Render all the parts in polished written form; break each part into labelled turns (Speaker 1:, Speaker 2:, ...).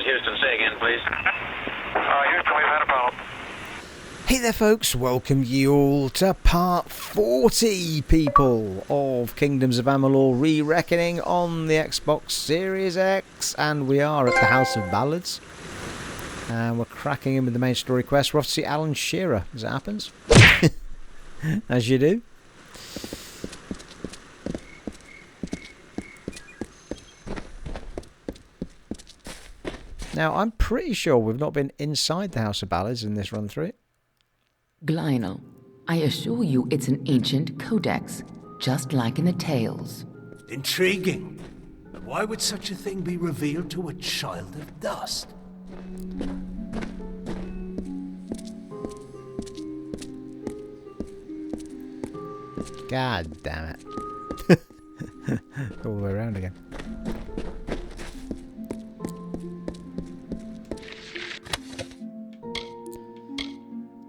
Speaker 1: is Houston. Say again, please.
Speaker 2: Houston, we've had a problem.
Speaker 3: Hey there folks, welcome you all to part 40, people, of Kingdoms of Amalur Re-Reckoning on the Xbox Series X, and we are at the House of Ballads, and we're cracking in with the main story quest. We're off to see Alyn Shir, as it happens, as you do. Now, I'm pretty sure we've not been inside the House of Ballads in this run-through.
Speaker 4: Glianal, I assure you it's an ancient codex, just like in the tales.
Speaker 5: Intriguing. But why would such a thing be revealed to a child of dust?
Speaker 3: God damn it. All the way around again.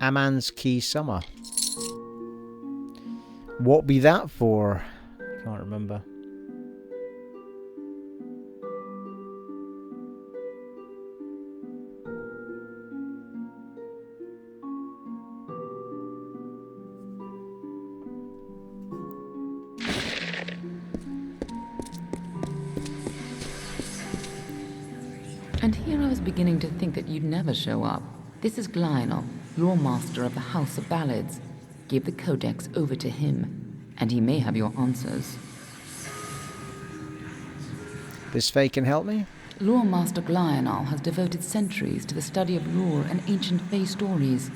Speaker 3: Ammans Key Summer. What be that for? Can't remember.
Speaker 4: And here I was beginning to think that you'd never show up. This is Glianal, your master of the House of Ballads. Give the codex over to him, and he may have your answers.
Speaker 3: This Fae can help me?
Speaker 4: Lore Master Glianal has devoted centuries to the study of lore and ancient Fae stories.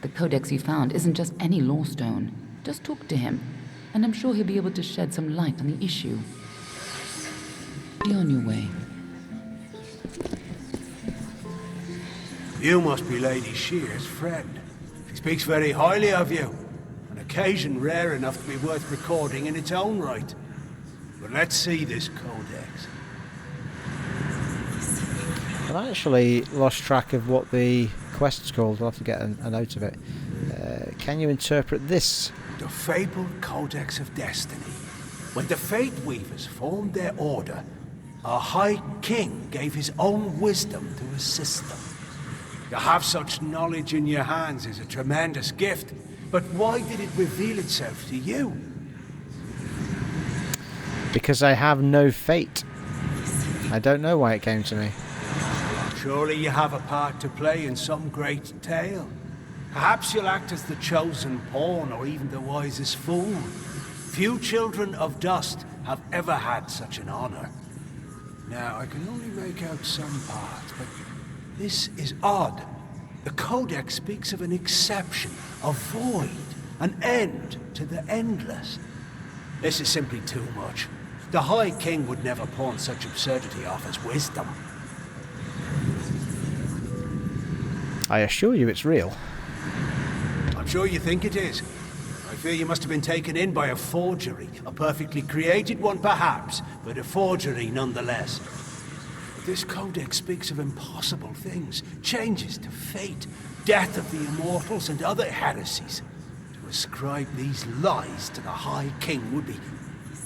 Speaker 4: The codex you found isn't just any lore stone. Just talk to him, and I'm sure he'll be able to shed some light on the issue. Be on your way.
Speaker 5: You must be Lady Shir's friend. She speaks very highly of you. An occasion rare enough to be worth recording in its own right. But let's see this codex.
Speaker 3: I've actually lost track of what the quest's called. I'll have to get a note of it. Can you interpret this?
Speaker 5: The fabled Codex of Destiny. When the Fate Weavers formed their order, our High King gave his own wisdom to assist them. To have such knowledge in your hands is a tremendous gift, but why did it reveal itself to you?
Speaker 3: Because I have no fate. I don't know why it came to me.
Speaker 5: Surely you have a part to play in some great tale. Perhaps you'll act as the chosen pawn or even the wisest fool. Few children of dust have ever had such an honor. Now, I can only make out some parts, but this is odd. The Codex speaks of an exception, a void, an end to the endless. This is simply too much. The High King would never pawn such absurdity off as wisdom.
Speaker 3: I assure you it's real.
Speaker 5: I'm sure you think it is. I fear you must have been taken in by a forgery. A perfectly created one, perhaps, but a forgery nonetheless. This codex speaks of impossible things, changes to fate, death of the immortals, and other heresies. To ascribe these lies to the High King would be...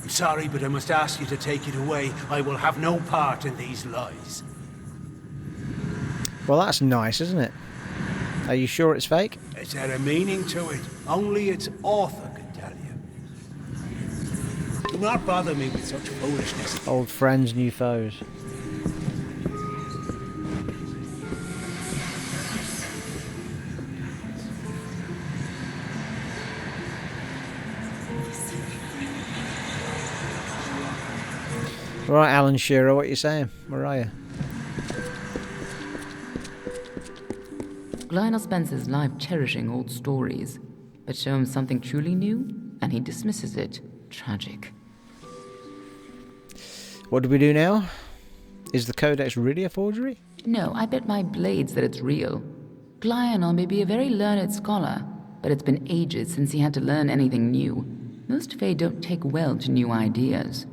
Speaker 5: I'm sorry, but I must ask you to take it away. I will have no part in these lies.
Speaker 3: Well, that's nice, isn't it? Are you sure it's fake?
Speaker 5: Is there a meaning to it? Only its author can tell you. Do not bother me with such foolishness.
Speaker 3: Old friends, new foes. Right, Alyn Shir, what are you saying? Where are you?
Speaker 4: Glianal spends his life cherishing old stories, but show him something truly new, and he dismisses it. Tragic.
Speaker 3: What do we do now? Is the codex really a forgery?
Speaker 4: No, I bet my blades that it's real. Glianal may be a very learned scholar, but it's been ages since he had to learn anything new. Most Fae don't take well to new ideas.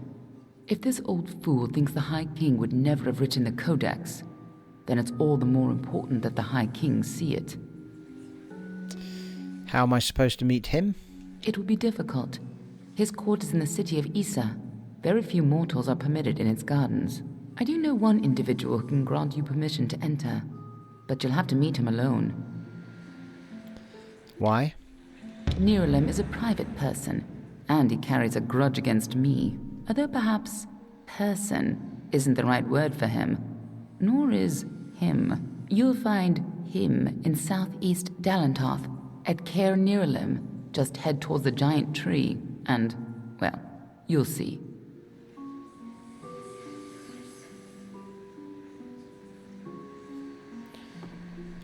Speaker 4: If this old fool thinks the High King would never have written the codex, then it's all the more important that the High King see it.
Speaker 3: How am I supposed to meet him?
Speaker 4: It will be difficult. His court is in the city of Issa. Very few mortals are permitted in its gardens. I do know one individual who can grant you permission to enter, but you'll have to meet him alone.
Speaker 3: Why?
Speaker 4: Nyralim is a private person, and he carries a grudge against me, although perhaps person isn't the right word for him, nor is him. You'll find him in southeast Dalentarth, at Caer Nyralim. Just head towards the giant tree, and, well, you'll see.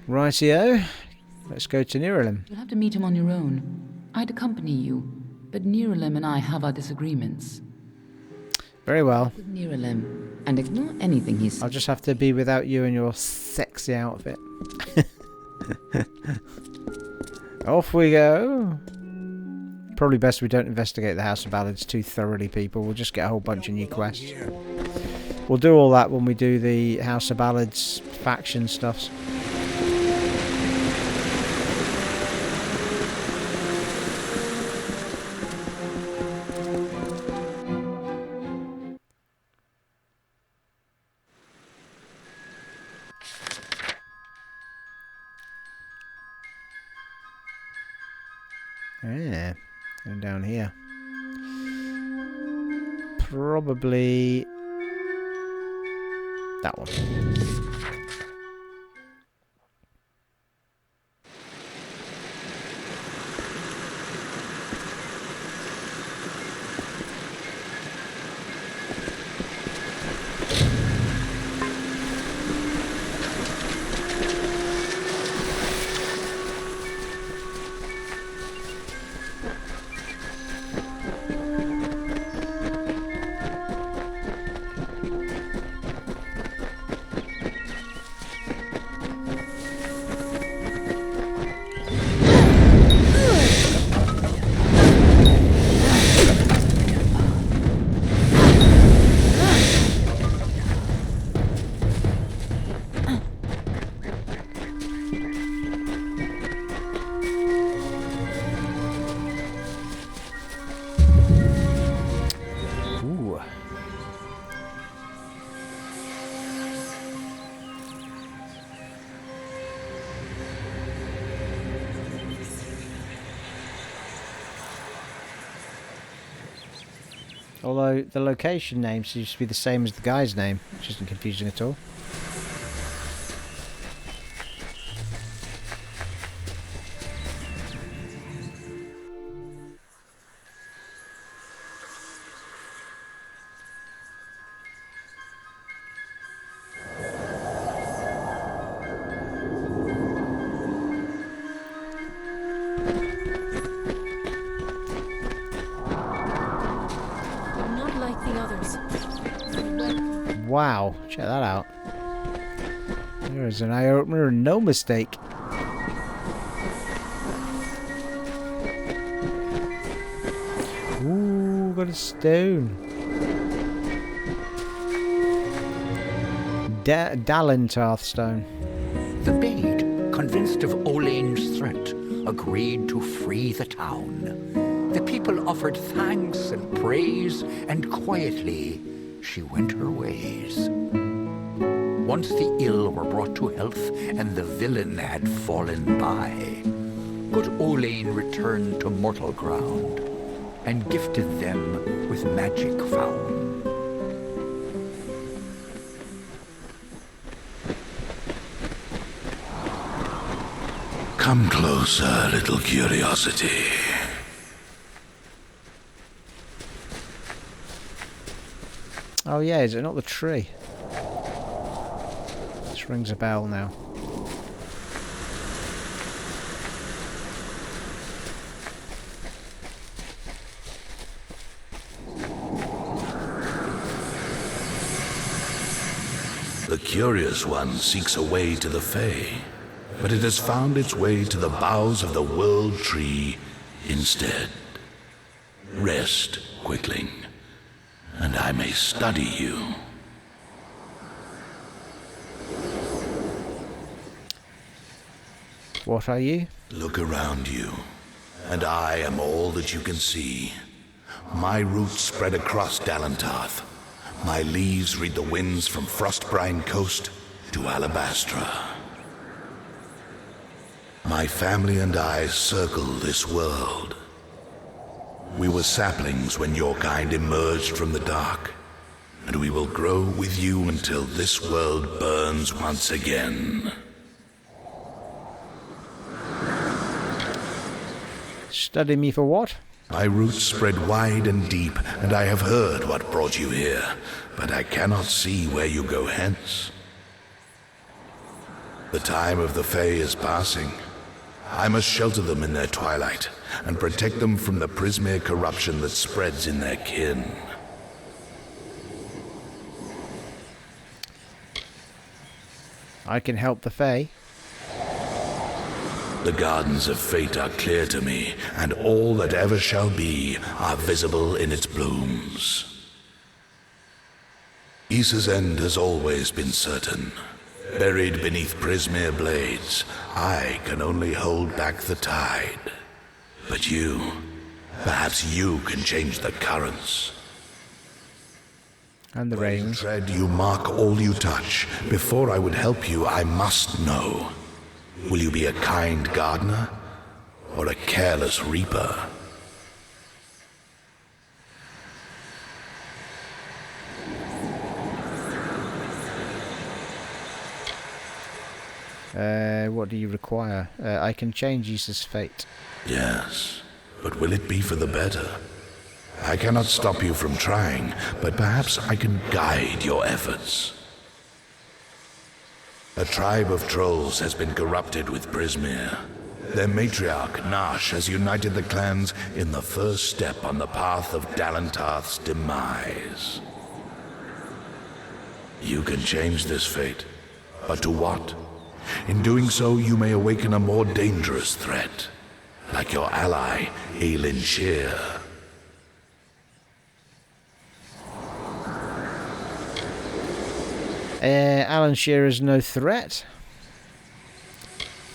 Speaker 3: Rightio. Let's go to Nyralim.
Speaker 4: You'll have to meet him on your own. I'd accompany you, but Nyralim and I have our disagreements.
Speaker 3: Very well.
Speaker 4: With Nyralim, and ignore anything he says.
Speaker 3: I'll just have to be without you and your sexy outfit. Off we go. Probably best we don't investigate the House of Ballads too thoroughly, people. We'll just get a whole bunch of new quests. We'll do all that when we do the House of Ballads faction stuffs. Yeah, going down here. Probably that one. Although the location name seems to be the same as the guy's name, which isn't confusing at all. Wow, check that out. There is an eye opener and no mistake. Ooh, got a stone. Dalentarth Stone.
Speaker 1: The Maid, convinced of Olyn's threat, agreed to free the town. The people offered thanks and praise, and quietly she went her ways. Once the ill were brought to health, and the villain had fallen by, good Olyn returned to mortal ground, and gifted them with magic found.
Speaker 6: Come closer, little curiosity.
Speaker 3: Oh yeah, is it not the tree? This rings a bell now.
Speaker 6: The curious one seeks a way to the Fae, but it has found its way to the boughs of the World Tree instead. Rest, Quickling, and I may study you.
Speaker 3: What are you?
Speaker 6: Look around you, and I am all that you can see. My roots spread across Dalentarth. My leaves read the winds from Frostbrine Coast to Alabastra. My family and I circle this world. We were saplings when your kind emerged from the dark, and we will grow with you until this world burns once again.
Speaker 3: Study me for what?
Speaker 6: My roots spread wide and deep, and I have heard what brought you here, but I cannot see where you go hence. The time of the Fae is passing. I must shelter them in their twilight, and protect them from the Prismere corruption that spreads in their kin.
Speaker 3: I can help the Fae.
Speaker 6: The gardens of fate are clear to me, and all that ever shall be are visible in its blooms. Issa's end has always been certain. Buried beneath Prismere blades, I can only hold back the tide. But you, perhaps you can change the currents.
Speaker 3: And the
Speaker 6: Where you
Speaker 3: rains.
Speaker 6: tread, you mark all you touch. Before I would help you, I must know. Will you be a kind gardener, or a careless reaper?
Speaker 3: What do you require? I can change Issa's fate.
Speaker 6: Yes, but will it be for the better? I cannot stop you from trying, but perhaps I can guide your efforts. A tribe of trolls has been corrupted with Prismere. Their matriarch, Gnarsh, has united the clans in the first step on the path of Dalentarth's demise. You can change this fate, but to what? In doing so, you may awaken a more dangerous threat, like your ally, Alyn Shir.
Speaker 3: Alyn Shir is no threat.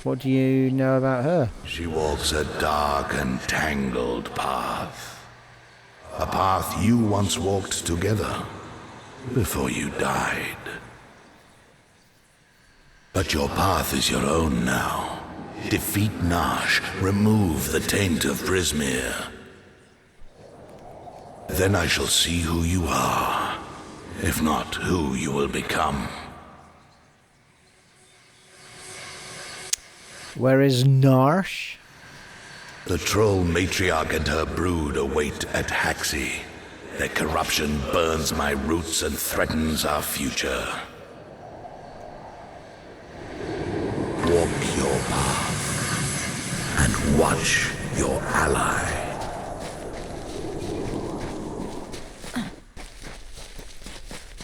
Speaker 3: What do you know about her?
Speaker 6: She walks a dark and tangled path. A path you once walked together before you died. But your path is your own now. Defeat Gnarsh, remove the taint of Prismere. Then I shall see who you are, if not who you will become.
Speaker 3: Where is Gnarsh?
Speaker 6: The troll matriarch and her brood await at Haxhi. Their corruption burns my roots and threatens our future. Walk your path and watch your ally.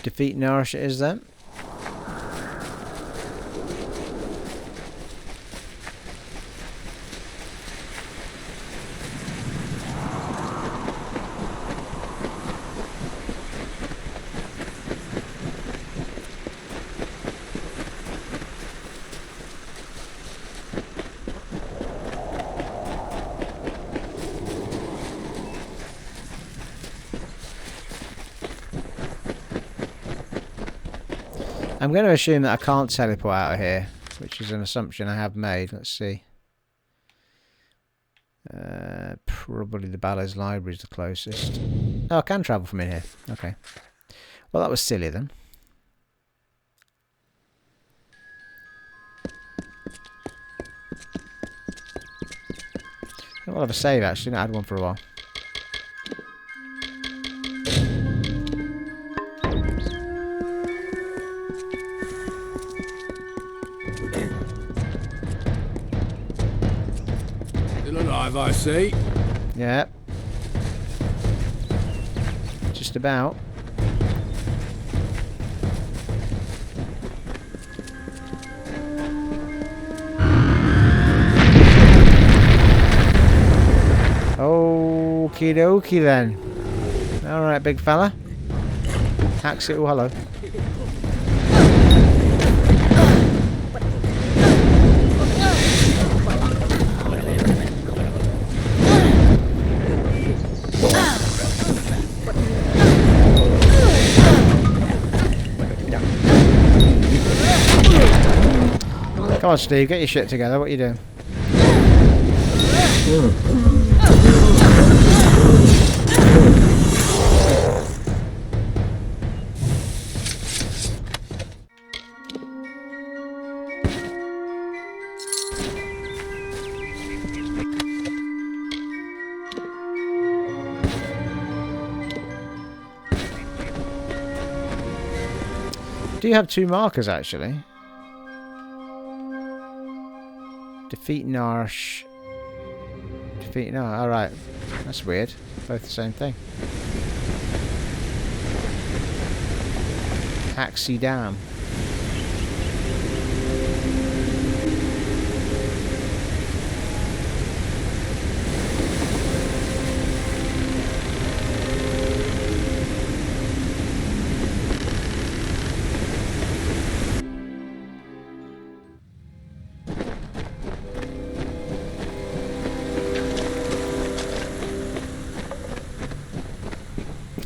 Speaker 3: Defeat Gnarsh it is then. I'm going to assume that I can't teleport out of here, which is an assumption I have made. Let's see. Probably the Ballads Library is the closest. Oh, I can travel from in here. Okay. Well, that was silly then. I'll have a save actually. Not had one for a while.
Speaker 7: I see.
Speaker 3: Yep. Just about. Okie dokie then. Alright, big fella. Haxhi, oh hello. Come on, Steve, get your shit together. What are you doing? Do you have 2 markers, actually? Defeat Gnarsh. Defeat Gnarsh. Alright. That's weird. Both the same thing. Haxhi Dam.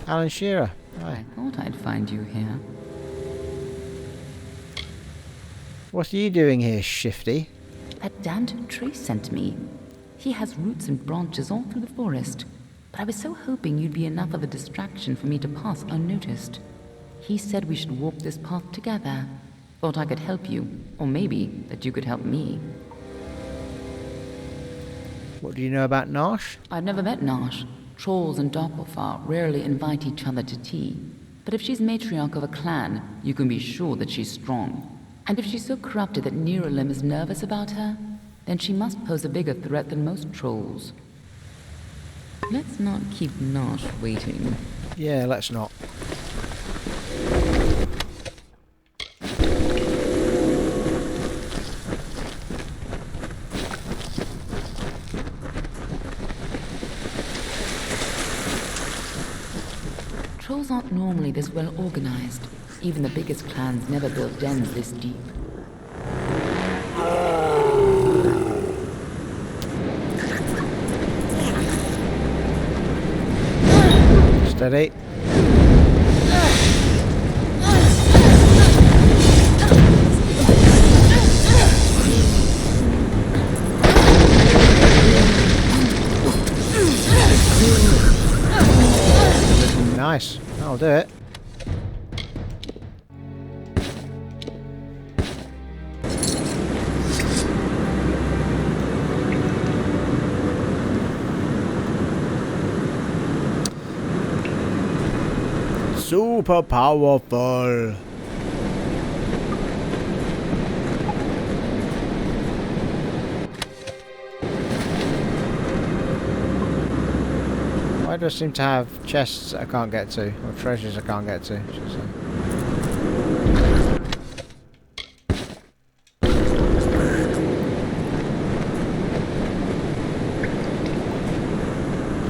Speaker 3: Alyn Shir.
Speaker 4: I thought I'd find you here.
Speaker 3: What are you doing here, Shifty?
Speaker 4: That damned tree sent me. He has roots and branches all through the forest, but I was so hoping you'd be enough of a distraction for me to pass unnoticed. He said we should walk this path together. Thought I could help you, or maybe that you could help me.
Speaker 3: What do you know about Gnarsh?
Speaker 4: I've never met Gnarsh. Trolls and Darkofar rarely invite each other to tea. But if she's matriarch of a clan, you can be sure that she's strong. And if she's so corrupted that Nyralim is nervous about her, then she must pose a bigger threat than most trolls. Let's not keep Gnarsh waiting.
Speaker 3: Yeah, let's not.
Speaker 4: Trolls aren't normally this well organized. Even the biggest clans never built dens this deep.
Speaker 3: Steady. Nice. That'll do it. Super powerful. Why do I seem to have chests I can't get to, or treasures I can't get to? Should I say.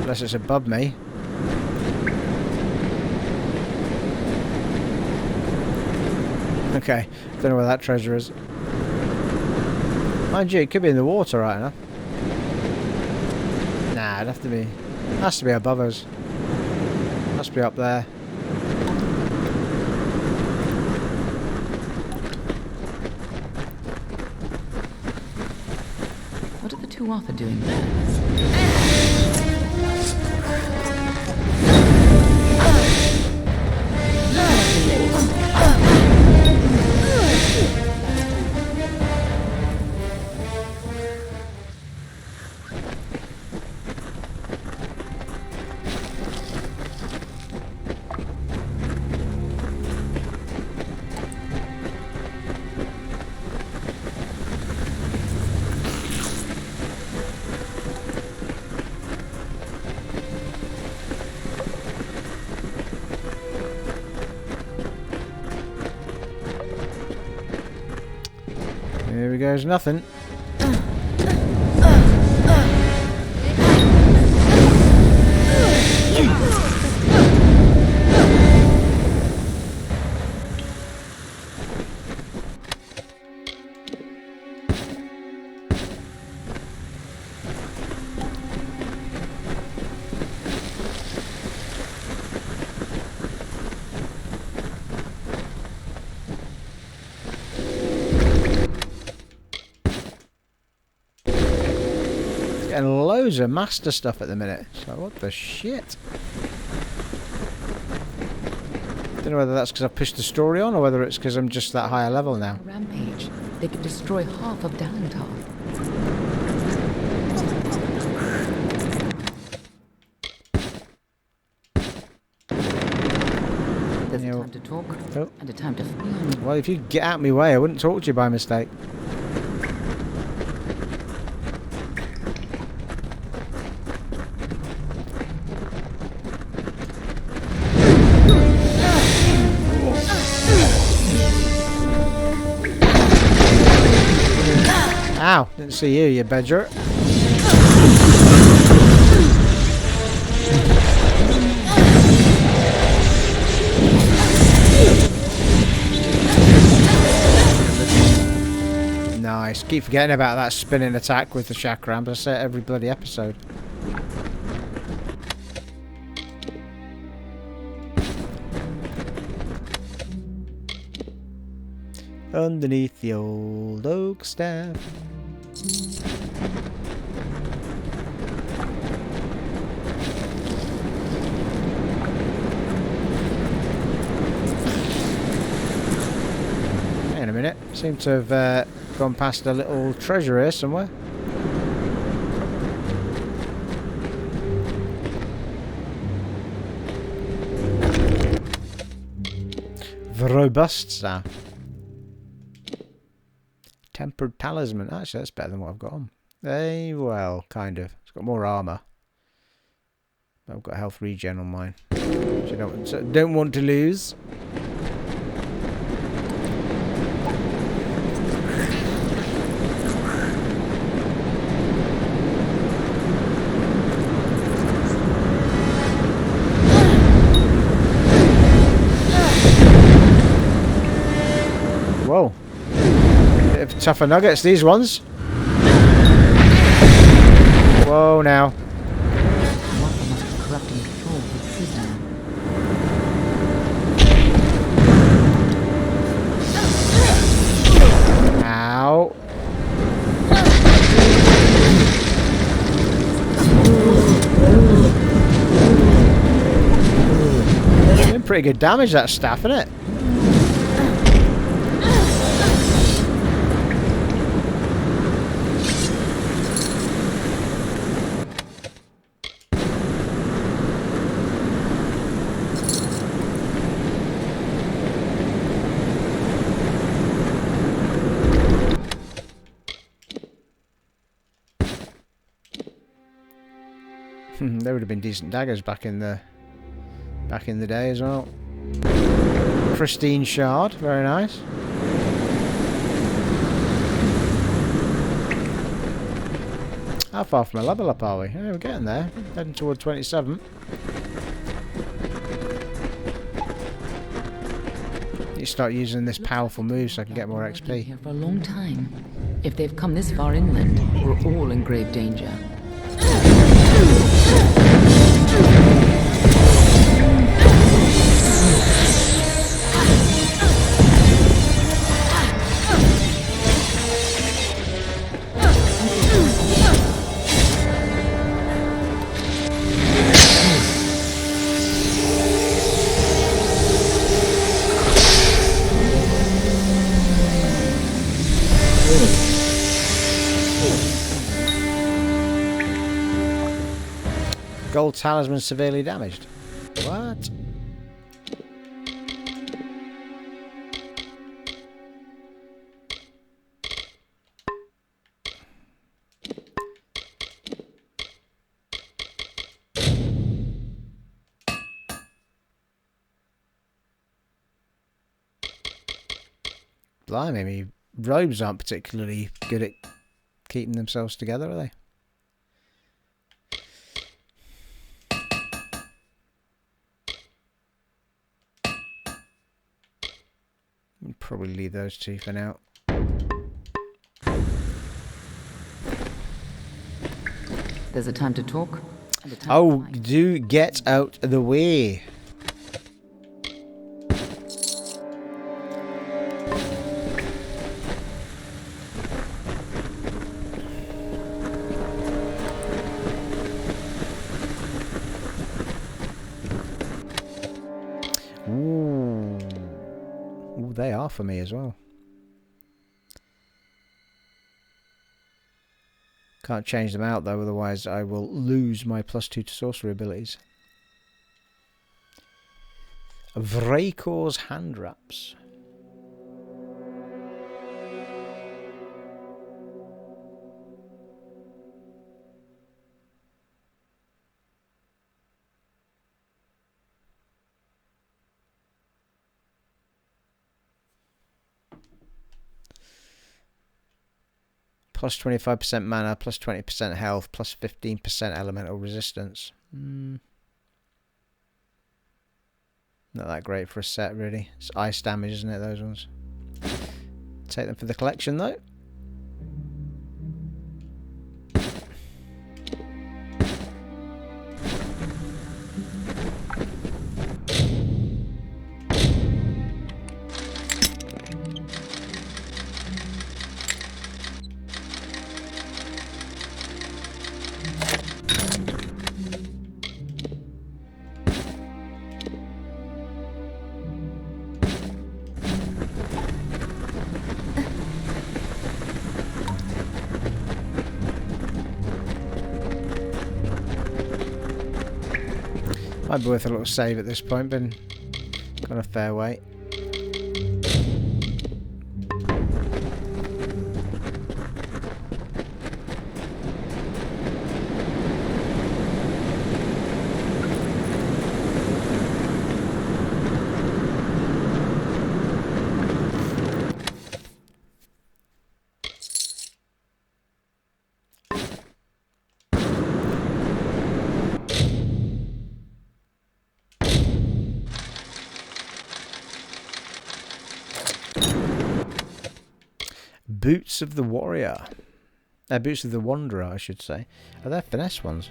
Speaker 3: Unless it's above me. Okay, don't know where that treasure is. Mind you, it could be in the water right enough. Nah, it'd have to be... Has to be above us. Must be up there.
Speaker 4: What are the two Arthur doing there?
Speaker 3: Here we go, there's nothing. getting loads of master stuff at the minute. So what the shit? Don't know whether that's because I've pushed the story on or whether it's because I'm just that higher level now.
Speaker 4: Rampage. They could destroy half of Dalentarth. There's a time to talk and a time to feel.
Speaker 3: Well, if you get out of my way, I wouldn't talk to you by mistake. Ow, didn't see you, you badger. Nice. Keep forgetting about that spinning attack with the chakram, but I say it every bloody episode. Underneath the old oak staff. Hang on a minute. Seem to have gone past a little treasure here somewhere. The robust staff. Tempered talisman. Actually, that's better than what I've got on. Well, kind of. It's got more armour. I've got health regen on mine. Which I don't want to lose. Whoa. Bit of tougher nuggets, these ones. Whoa, now. Ow. Doing pretty good damage, that staff, isn't it? They would have been decent daggers back in the day as well. Pristine shard, very nice. How far from a level up are we? Yeah, we're getting there. Heading toward 27. You start using this powerful move so I can get more XP.
Speaker 4: Here for a long time. If they've come this far inland, we're all in grave danger.
Speaker 3: Gold talisman severely damaged. What? Blimey, me robes aren't particularly good at keeping themselves together, are they? Probably leave those two for now.
Speaker 4: There's a time to talk and a time to fight.
Speaker 3: Do get out of the way. they are for me as well. Can't change them out though, otherwise I will lose my +2 to sorcery abilities. Vraekors handwraps. Plus 25% mana, plus 20% health, plus 15% elemental resistance. Not that great for a set, really. It's ice damage, isn't it, those ones? Take them for the collection, though. Might be worth a little save at this point, been gone a fair way. Boots of the Warrior. Boots of the Wanderer, I should say. Are they finesse ones?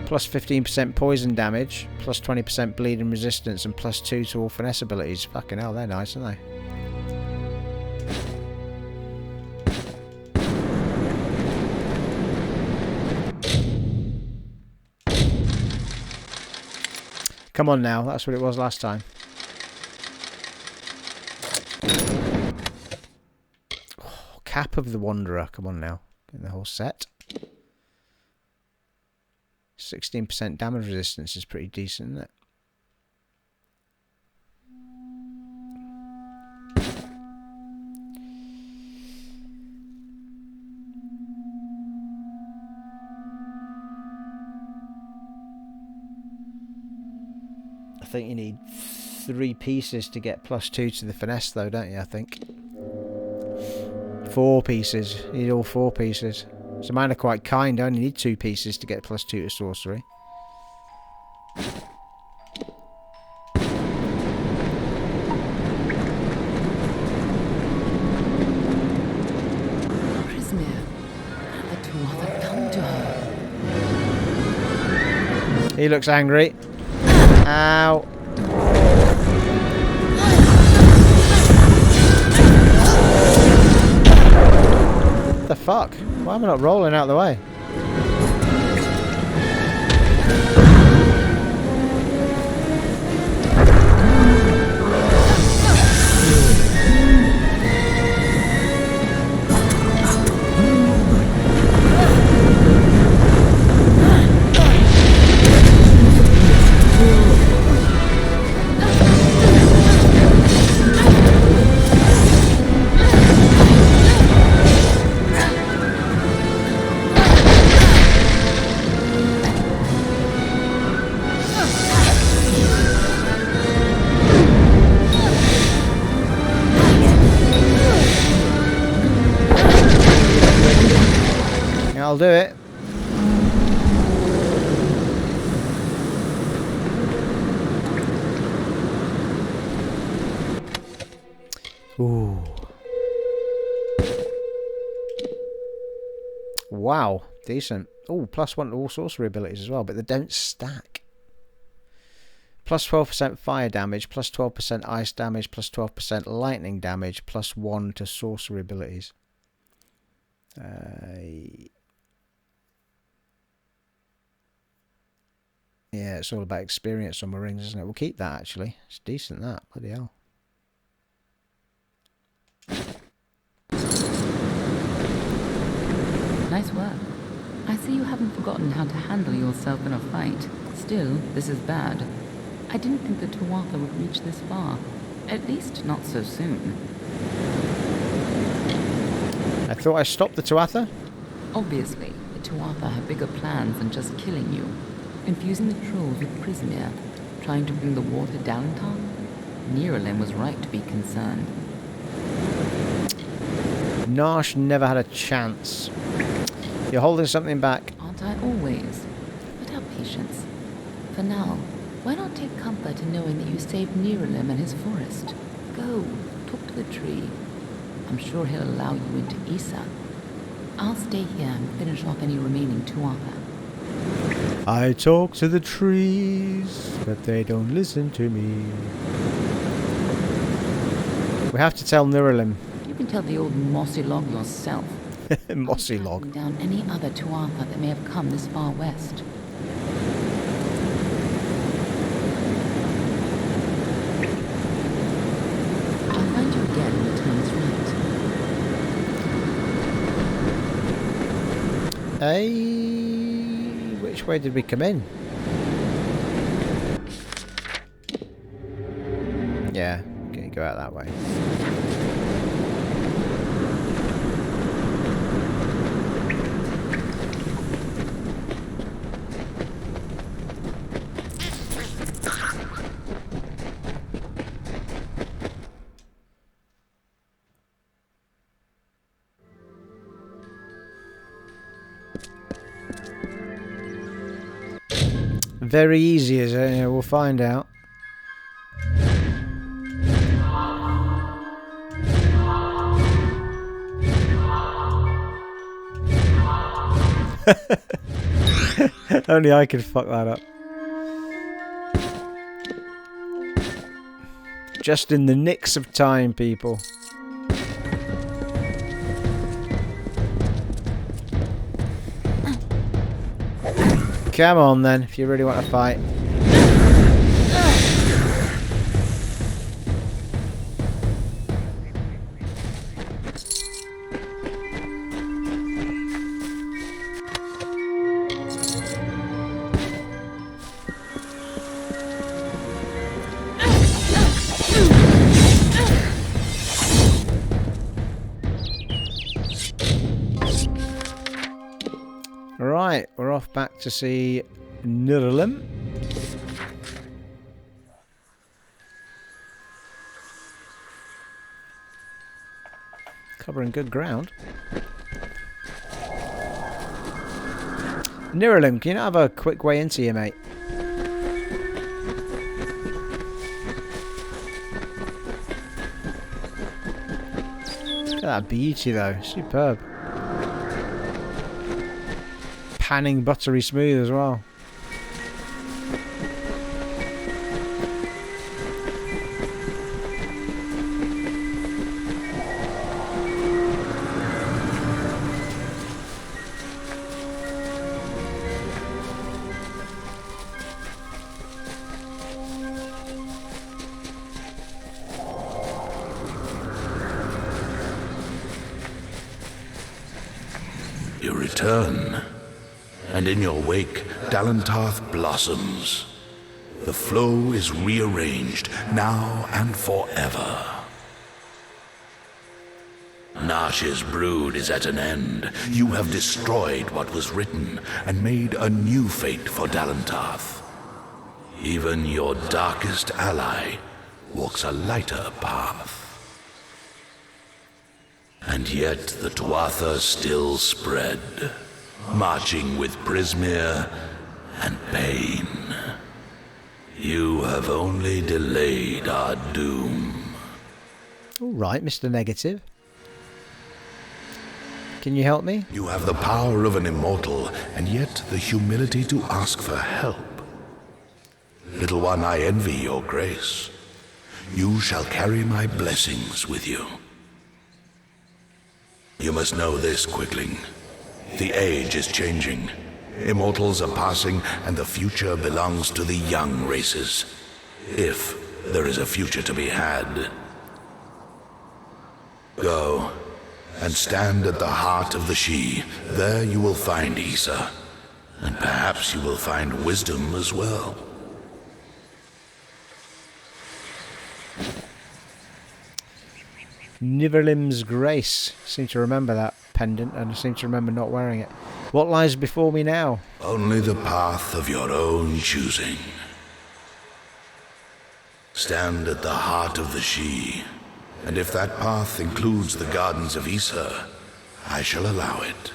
Speaker 3: Plus 15% poison damage, plus 20% bleeding resistance, and plus 2 to all finesse abilities. Fucking hell, they're nice, aren't they? Come on now, that's what it was last time. Oh, Cap of the Wanderer, come on now. Get the whole set. 16% damage resistance is pretty decent, isn't it? I think you need 3 pieces to get plus 2 to the finesse though, don't you, I think? 4 pieces. You need all 4 pieces. So mine are quite kind, I only need 2 pieces to get plus 2 to sorcery. He looks angry. Ow. What the fuck? Why am I not rolling out of the way? I'll do it. Ooh. Wow, decent. Oh, +1 to all sorcery abilities as well, but they don't stack. Plus 12% fire damage, plus 12% ice damage, plus 12% lightning damage, plus 1 to sorcery abilities. Yeah, it's all about experience on my rings, isn't it? We'll keep that, actually. It's decent, that. Bloody hell.
Speaker 4: Nice work. I see you haven't forgotten how to handle yourself in a fight. Still, this is bad. I didn't think the Tuatha would reach this far. At least not so soon.
Speaker 3: I thought I stopped the Tuatha?
Speaker 4: Obviously, the Tuatha have bigger plans than just killing you. Infusing the trolls with Prismere, trying to bring the war to Dalentarth? Nyralim was right to be concerned.
Speaker 3: Gnarsh never had a chance. You're holding something back.
Speaker 4: Aren't I always? But have patience. For now, why not take comfort in knowing that you saved Nyralim and his forest? Go, talk to the tree. I'm sure he'll allow you into Issa. I'll stay here and finish off any remaining Tuatha.
Speaker 3: I talk to the trees, but they don't listen to me. We have to tell Nyralim.
Speaker 4: You can tell the old mossy log yourself.
Speaker 3: Mossy log.
Speaker 4: Down any other Tuatha that may have come this far west. I'll find you again when the time's right.
Speaker 3: Which way did we come in? Yeah, okay, go out that way. Very easy, is it? Yeah, we'll find out. Only I could fuck that up. Just in the nicks of time, people. Come on then, if you really want to fight. Right, we're off back to see Nyralim. Covering good ground. Nyralim, can you not have a quick way into you, mate? Look at that beauty, though. Superb. Panning buttery smooth as well.
Speaker 6: You return, and in your wake, Dalentarth blossoms. The flow is rearranged, now and forever. Gnarsh's brood is at an end. You have destroyed what was written, and made a new fate for Dalentarth. Even your darkest ally walks a lighter path. And yet the Tuatha still spread, marching with Prismere and pain. You have only delayed our doom.
Speaker 3: All right, Mr. Negative. Can you help me?
Speaker 6: You have the power of an immortal, and yet the humility to ask for help. Little one, I envy your grace. You shall carry my blessings with you. You must know this, Quickling. The age is changing. Immortals are passing, and the future belongs to the young races. If there is a future to be had. Go, and stand at the heart of the Sidhe. There you will find Issa, and perhaps you will find wisdom as well.
Speaker 3: Nyralim's Grace. Seem to remember that pendant, and I seem to remember not wearing it. What lies before me now?
Speaker 6: Only the path of your own choosing. Stand at the heart of the Sidhe, and if that path includes the gardens of Issa, I shall allow it.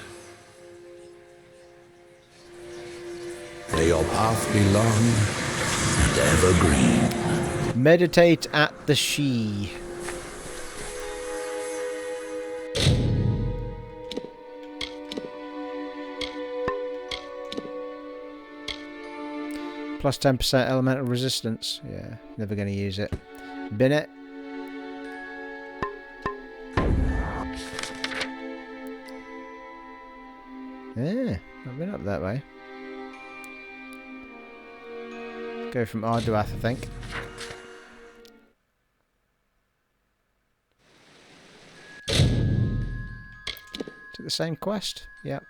Speaker 6: May your path be long and evergreen.
Speaker 3: Meditate at the Sidhe. Plus 10% elemental resistance. Yeah, never going to use it. Bin it. Yeah, I've been up that way. Go from Arduath, I think. Is it the same quest? Yep.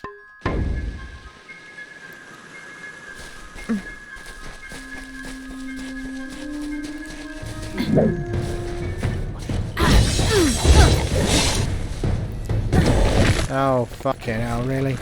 Speaker 3: Oh, fucking hell, really?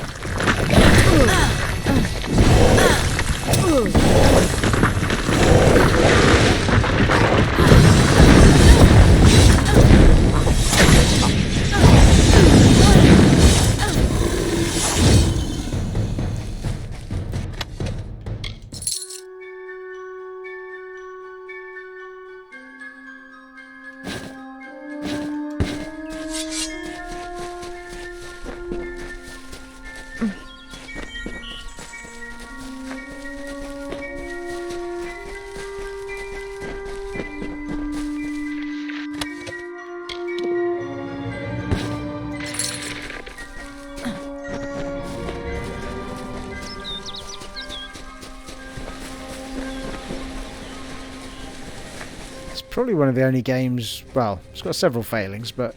Speaker 3: Probably one of the only games, well, it's got several failings, but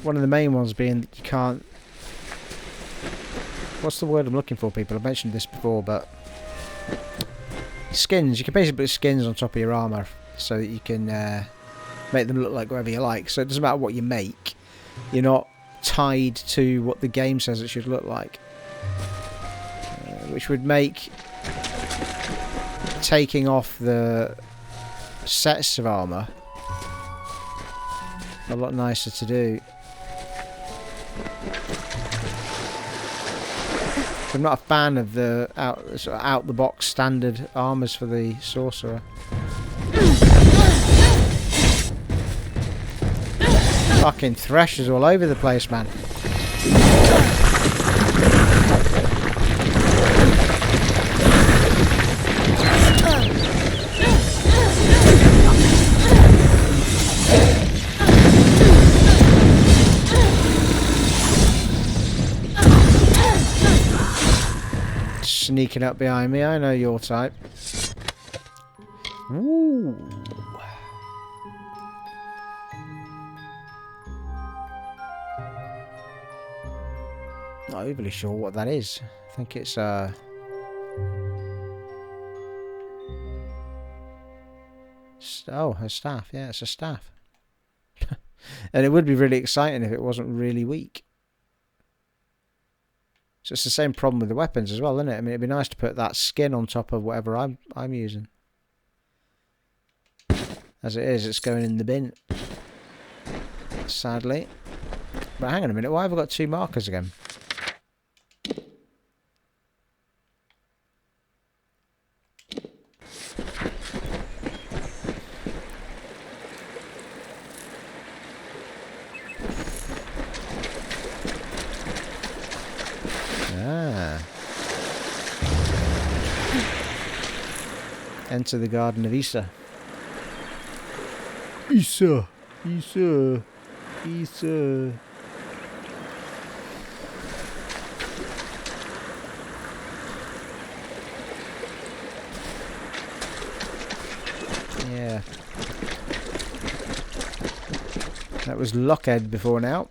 Speaker 3: one of the main ones being that you can't, what's the word I'm looking for, people? I've mentioned this before, but skins, you can basically put skins on top of your armour so that you can make them look like whatever you like, so it doesn't matter what you make, you're not tied to what the game says it should look like, which would make taking off the sets of armour a lot nicer to do. I'm not a fan of the out the box standard armours for the sorcerer. Fucking threshers all over the place, man. Sneaking up behind me, I know your type. Ooh. Not overly sure what that is. I think it's oh, a staff. Yeah, it's a staff. And it would be really exciting if it wasn't really weak. So it's the same problem with the weapons as well, isn't it? I mean, it'd be nice to put that skin on top of whatever I'm using. As it is, it's going in the bin. Sadly. But hang on a minute, why have I got two markers again? Enter the Garden of Issa. Issa. Issa. Issa. Yeah. That was Lockhead before now.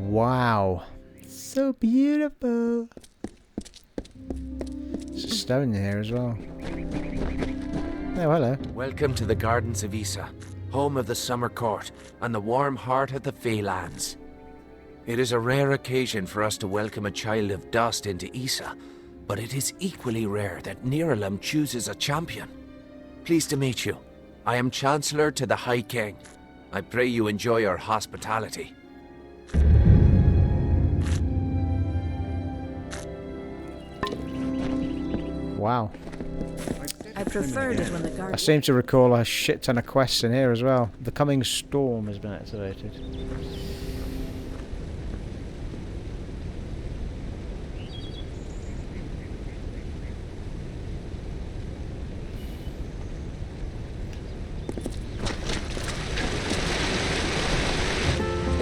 Speaker 3: Wow, so beautiful. There's a stone here as well. Oh, hello.
Speaker 8: Welcome to the Gardens of Issa, home of the Summer Court and the warm heart of the Feylands. It is a rare occasion for us to welcome a child of dust into Issa, but it is equally rare that Nyralim chooses a champion. Pleased to meet you. I am Chancellor to the High King. I pray you enjoy our hospitality.
Speaker 3: Wow.
Speaker 9: I preferred it when the guard.
Speaker 3: I seem to recall a shit ton of quests in here as well. The Coming Storm has been activated.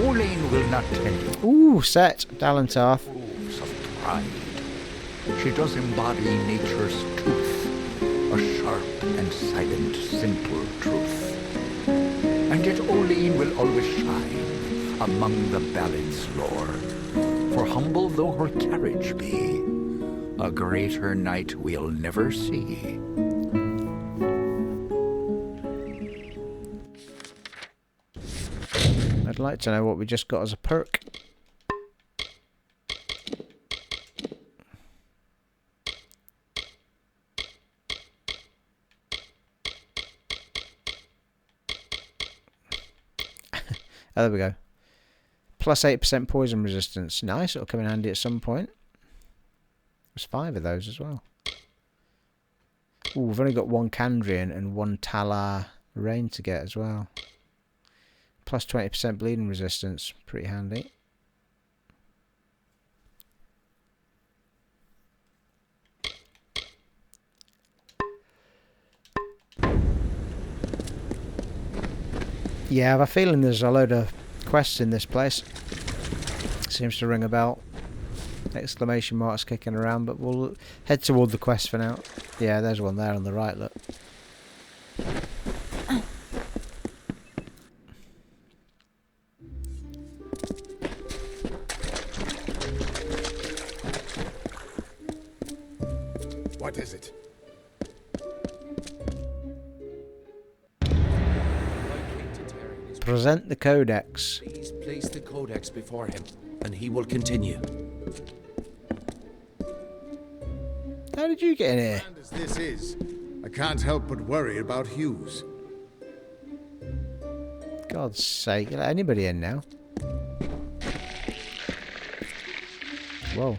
Speaker 1: Olyn will not tell you
Speaker 3: Ooh, set. Dalentarth.
Speaker 1: proofs of pride. She does embody nature's truth, a sharp and silent, simple truth. And yet Olyn will always shine among the ballads' lore. For humble though her carriage be, a greater knight we'll never see.
Speaker 3: I'd like to know what we just got as a perk. Oh, there we go. Plus 8% poison resistance. Nice, it'll come in handy at some point. There's 5 of those as well. Ooh, we've only got 1 Kandrian and 1 Talar Rain to get as well. Plus 20% bleeding resistance. Pretty handy. Yeah, I have a feeling there's a load of quests in this place. Seems to ring a bell. Exclamation marks kicking around, but we'll head toward the quest for now. Yeah, there's one there on the right, look.
Speaker 10: What is it?
Speaker 3: Present the codex.
Speaker 8: Please place the codex before him, and he will continue.
Speaker 3: How did you get in here?
Speaker 10: As this is, I can't help but worry about Hughes.
Speaker 3: God's sake, let anybody in now? Whoa.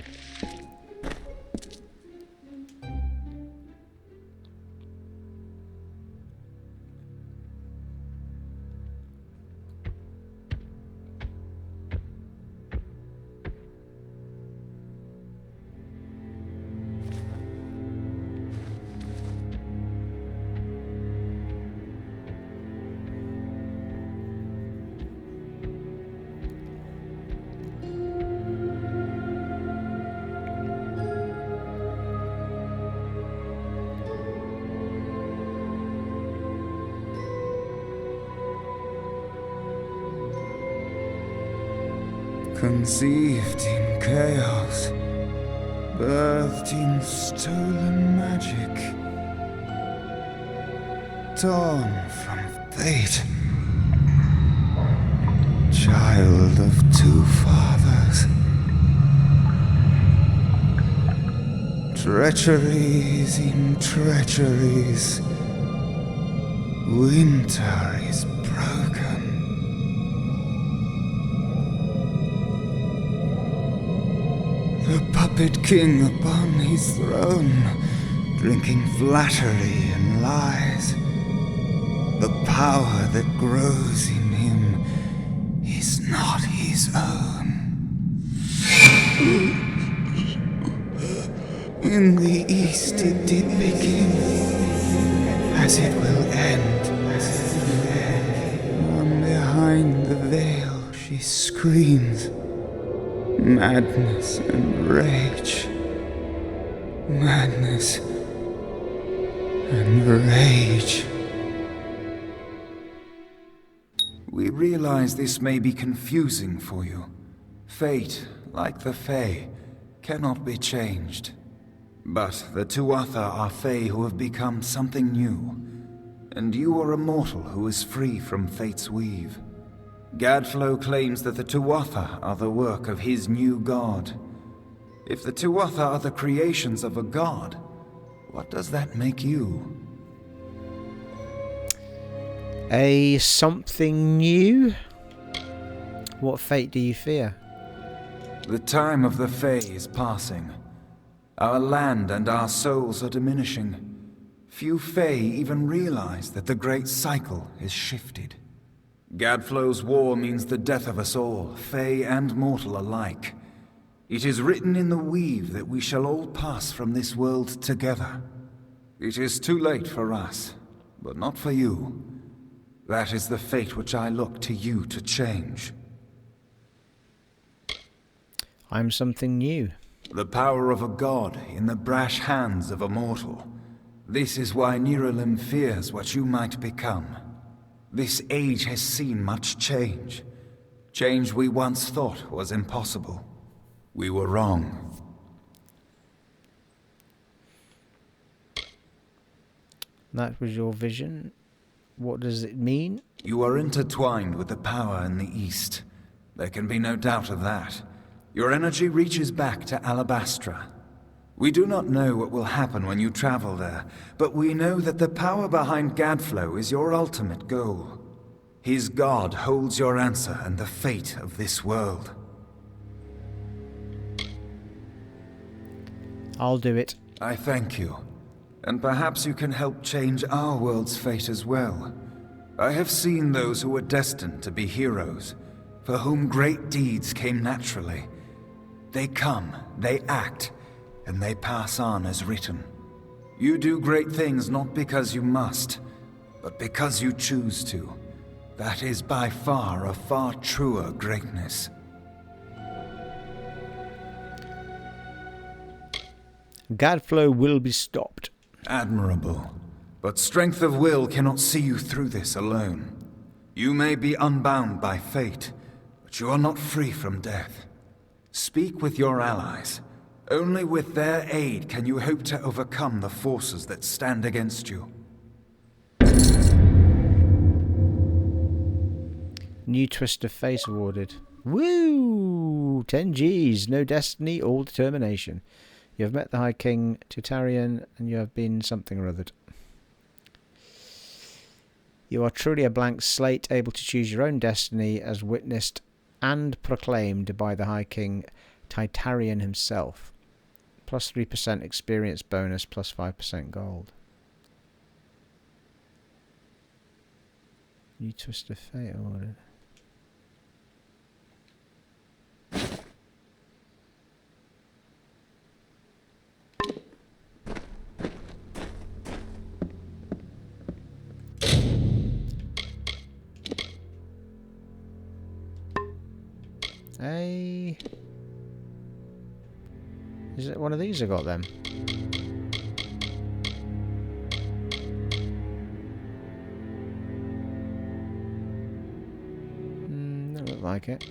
Speaker 11: Conceived in chaos, birthed in stolen magic, torn from fate, child of 2 fathers, treacheries in treacheries, winter is broken. The puppet king upon his throne, drinking flattery and lies. The power that grows in him is not his own. In the east it did begin, as it will end. From behind the veil she screams, madness and rage. Madness and rage.
Speaker 12: We realize this may be confusing for you. Fate, like the Fae, cannot be changed. But the Tuatha are Fae who have become something new, and you are a mortal who is free from Fate's weave. Gadflow claims that the Tuatha are the work of his new god. If the Tuatha are the creations of a god, what does that make you?
Speaker 3: A something new? What fate do you fear?
Speaker 12: The time of the Fae is passing. Our land and our souls are diminishing. Few Fae even realize that the great cycle is shifted. Gadflow's war means the death of us all, Fae and mortal alike. It is written in the weave that we shall all pass from this world together. It is too late for us, but not for you. That is the fate which I look to you to change.
Speaker 3: I'm something new.
Speaker 12: The power of a god in the brash hands of a mortal. This is why Nyralim fears what you might become. This age has seen much change. Change we once thought was impossible. We were wrong.
Speaker 3: That was your vision. What does it mean?
Speaker 12: You are intertwined with the power in the East. There can be no doubt of that. Your energy reaches back to Alabastra. We do not know what will happen when you travel there, but we know that the power behind Gadflow is your ultimate goal. His god holds your answer and the fate of this world.
Speaker 3: I'll do it.
Speaker 12: I thank you. And perhaps you can help change our world's fate as well. I have seen those who were destined to be heroes, for whom great deeds came naturally. They come, they act, and they pass on as written. You do great things not because you must, but because you choose to. That is by far a far truer greatness.
Speaker 3: Gadflow will be stopped.
Speaker 12: Admirable. But strength of will cannot see you through this alone. You may be unbound by fate, but you are not free from death. Speak with your allies. Only with their aid can you hope to overcome the forces that stand against you.
Speaker 3: New twist of fate awarded. Woo! 10 Gs. No destiny, all determination. You have met the High King titarion, and you have been something or other. You are truly a blank slate, able to choose your own destiny, as witnessed and proclaimed by the High King titarion himself. Plus 3% experience bonus, plus 5% gold. New twist of fate ordered. Hey, is it one of these I got then? Don't look like it.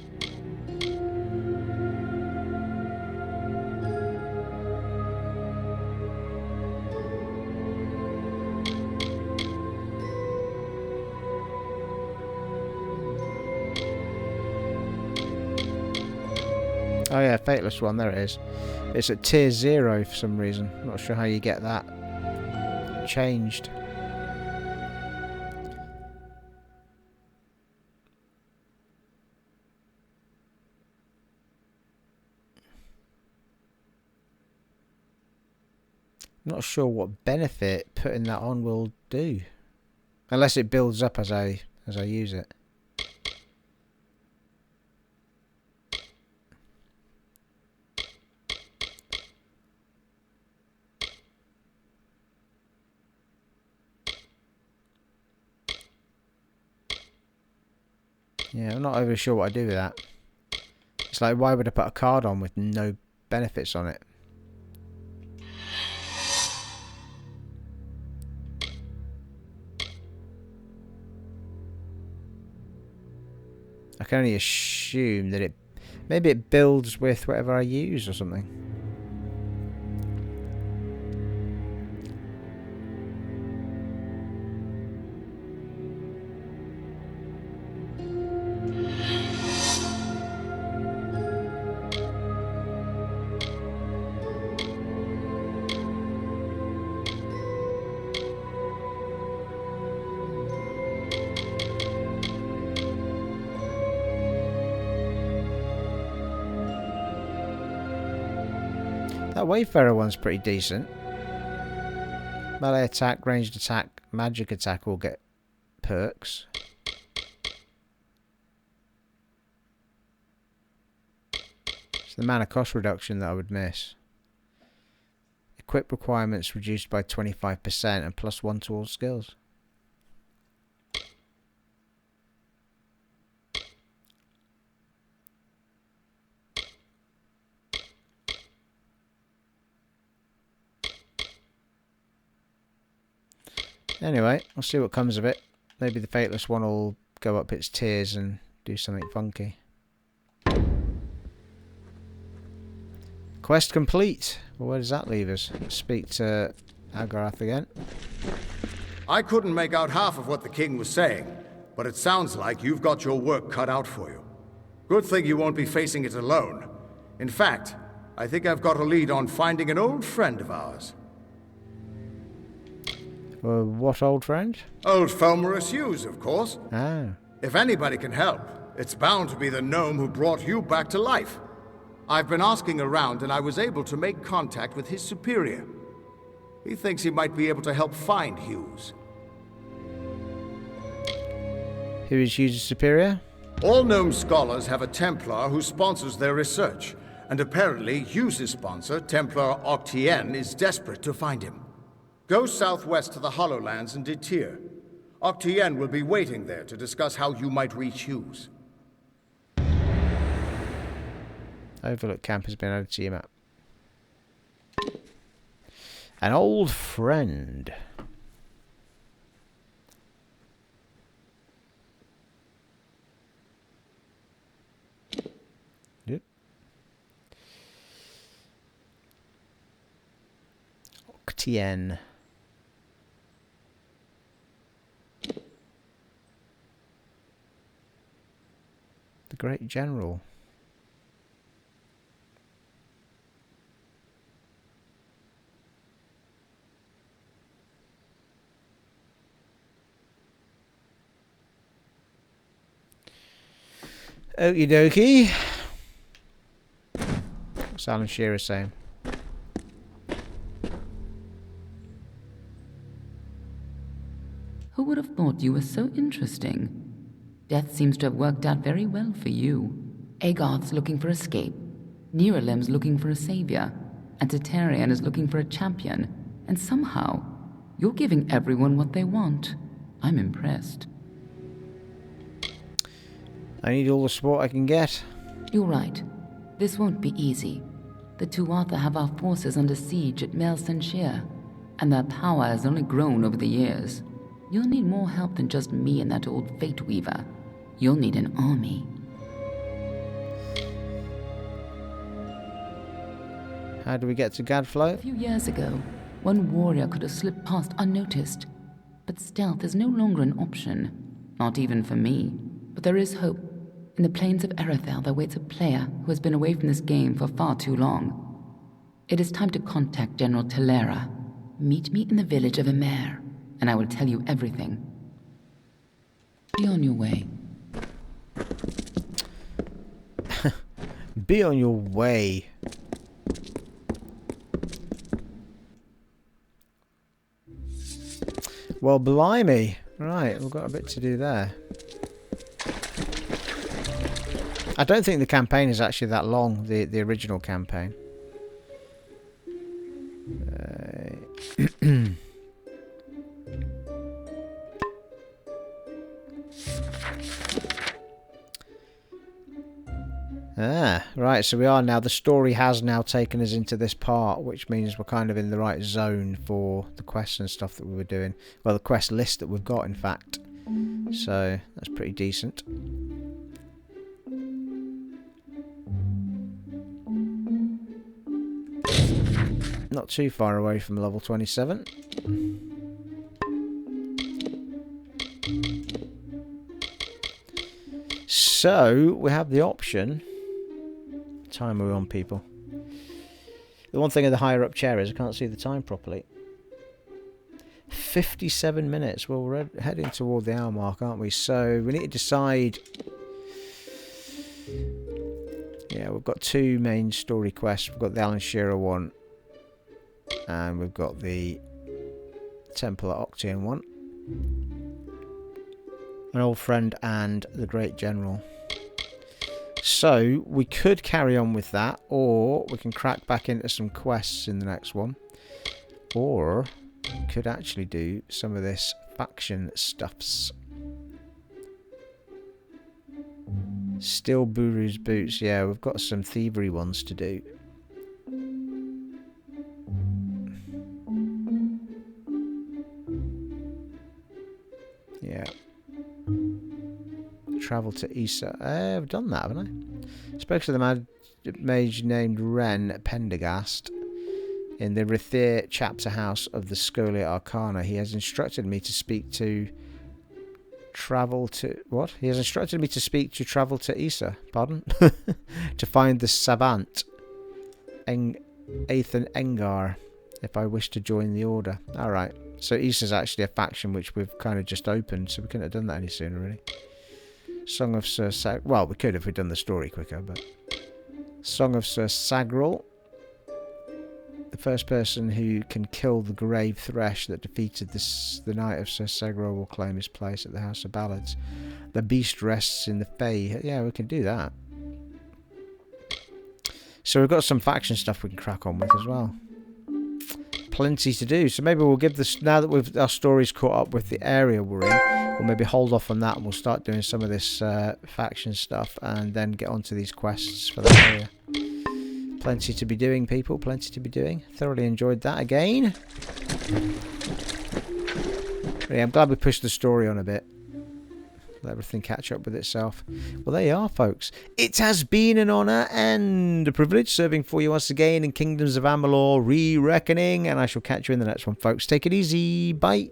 Speaker 3: Oh yeah, Fateless one, there it is. It's at tier 0 for some reason. Not sure how you get that changed. Not sure what benefit putting that on will do. Unless it builds up as I use it. Yeah, I'm not overly sure what I do with that. It's like, why would I put a card on with no benefits on it? I can only assume that maybe it builds with whatever I use or something. That Wayfarer one's pretty decent. Melee attack, ranged attack, magic attack will get perks. It's the mana cost reduction that I would miss. Equip requirements reduced by 25% and +1 to all skills. Anyway, we'll see what comes of it. Maybe the Fateless one will go up its tiers and do something funky. Quest complete. Well, where does that leave us? Let's speak to Agarth again.
Speaker 10: I couldn't make out half of what the king was saying, but it sounds like you've got your work cut out for you. Good thing you won't be facing it alone. In fact, I think I've got a lead on finding an old friend of ours.
Speaker 3: What old friend?
Speaker 10: Old Fomorous Hughes, of course.
Speaker 3: Ah.
Speaker 10: If anybody can help, it's bound to be the gnome who brought you back to life. I've been asking around and I was able to make contact with his superior. He thinks he might be able to help find Hughes.
Speaker 3: Who is Hughes' superior?
Speaker 10: All gnome scholars have a Templar who sponsors their research, and apparently Hughes' sponsor, Templar Octienne, is desperate to find him. Go southwest to the Hollowlands and Detir. Octienne will be waiting there to discuss how you might reach Hughes.
Speaker 3: Overlook camp has been added to your map. An old friend. Yep. Octienne. The Great General. Okie dokie. What's Alyn Shir saying?
Speaker 4: Who would have thought you were so interesting? Death seems to have worked out very well for you. Agarth's looking for escape. Nyralim's looking for a savior. And Titarion is looking for a champion. And somehow, you're giving everyone what they want. I'm impressed.
Speaker 3: I need all the support I can get.
Speaker 4: You're right. This won't be easy. The Tuatha have our forces under siege at Aylyn Shir, and their power has only grown over the years. You'll need more help than just me and that old Fate Weaver. You'll need an army.
Speaker 3: How do we get to Gadflow?
Speaker 4: A few years ago, one warrior could have slipped past unnoticed. But stealth is no longer an option. Not even for me. But there is hope. In the plains of Erethel, there waits a player who has been away from this game for far too long. It is time to contact General Telera. Meet me in the village of Emer, and I will tell you everything. Be on your way.
Speaker 3: Be on your way. Well, blimey. Right, we've got a bit to do there. I don't think the campaign is actually that long, the original campaign. Right, so we are now, the story has now taken us into this part, which means we're kind of in the right zone for the quests and stuff that we were doing. Well, the quest list that we've got, in fact. So, that's pretty decent. Not too far away from level 27. So, we have the option. What time are we on, people? The one thing of the higher up chair is I can't see the time properly. 57 minutes. Well, we're heading toward the hour mark, aren't we? So, we need to decide. Yeah, we've got two main story quests. We've got the Alyn Shir one. And we've got the Templar octienne one. An old friend and the great general. So we could carry on with that, or we can crack back into some quests in the next one, or we could actually do some of this faction stuffs. Still Buru's boots. Yeah, we've got some thievery ones to do. Yeah. Travel to Issa. I've done that, haven't I? Spoke to the mage named Ren Pendergast in the Rithir chapter house of the Scholia Arcana. He has instructed me to speak to travel to... What? He has instructed me to speak to travel to Issa. Pardon? To find the Savant Athan Engar if I wish to join the order. Alright. So Issa's actually a faction which we've kind of just opened, so we couldn't have done that any sooner, really. Song of Sir Sag... Well, we could if we'd done the story quicker, but... Song of Sir Sagrel. The first person who can kill the grave thresh that defeated the knight of Sir Sagrel will claim his place at the House of Ballads. The beast rests in the Fae. Yeah, we can do that. So we've got some faction stuff we can crack on with as well. Plenty to do. So maybe we'll give this... Now that our story's caught up with the area we're in, we'll maybe hold off on that and we'll start doing some of this faction stuff and then get onto these quests for that area. Plenty to be doing, people. Plenty to be doing. Thoroughly enjoyed that again. Yeah, I'm glad we pushed the story on a bit. Let everything catch up with itself. Well, there you are, folks. It has been an honour and a privilege serving for you once again in Kingdoms of Amalur Re-Reckoning, and I shall catch you in the next one, folks. Take it easy. Bye.